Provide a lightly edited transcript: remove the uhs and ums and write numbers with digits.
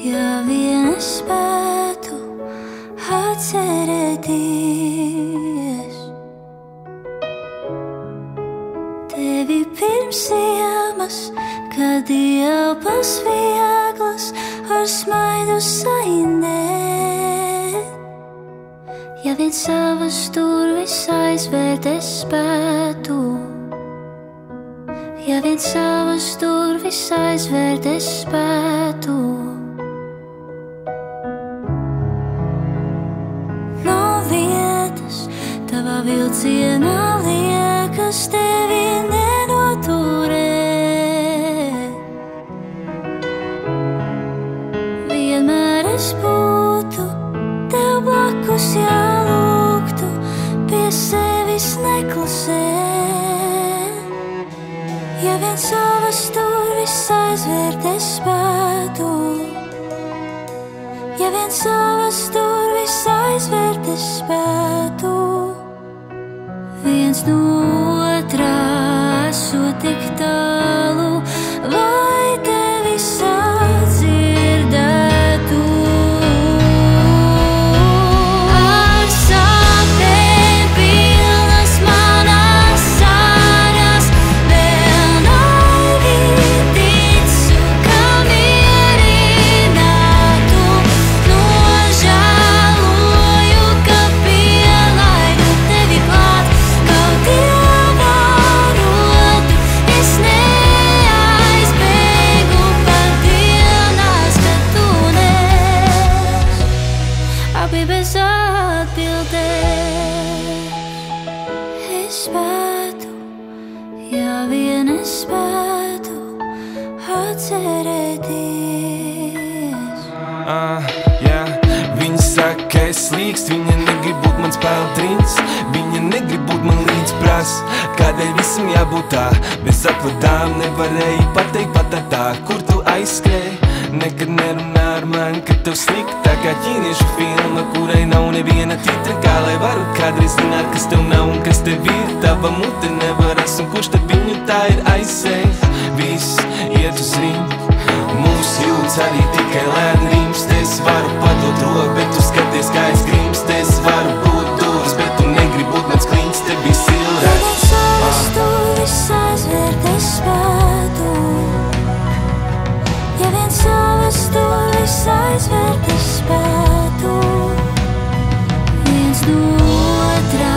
Ja vien es spētu atcerēties tevi pirms ziemas, kad elpas vieglas ar smaidu saindēt. Ja vien savas durvis aizvērt es spētu, ja vien savas durvis aizvērt es spētu. Tavā vilcienā liekas tevi nenoturēt. Vienmēr es būtu tev blakus, ja lūgtu pie sevis neklusēt. Ja vien savas durvis aizvērt es spētu, ja vien savas durvis aizvērt es spētu. Viens no otrā esot tik tālu, vai tevi sadzirdētu. Ar sāpēm pilnas manas sāras, vēl naivi ticu, ka mierinātu. Nožēloju, ka pielaidu tevi klāt. Es neaizbēgu pat dienās, kad tu nes, abi bez atbildēs. Es spētu, ja vien es spētu atcerēties. Viņa saka, es slīkst, viņa negrib būt mans peltrins, viņa negrib būt man līdz prasa. Kādēļ visam jābūt tā, bez atvadām nevarēja pateikt pat tā, kur tu aizskrēji. Nekad nerunā ar mani, ka tev slikti, tā kā ķīniešu filma, kurai nav neviena titra. Kā lai varu kādreiz zināt, kas tev nav un kas tev ir, tava mute nevaras, un kurš tad viņu tā ir aizsējis. Viss iet uz rīņu, mūsu jūtas arī tikai lēni rīms. Es varu padot roku, bet tu skaties kā es grims. Es varu būt dūrs, bet tu negribi būt mans kliņš, te bija silrēt. Durvis aizvērt es spētu, ja vien savas durvis aizvērt es spētu. Viens no otrā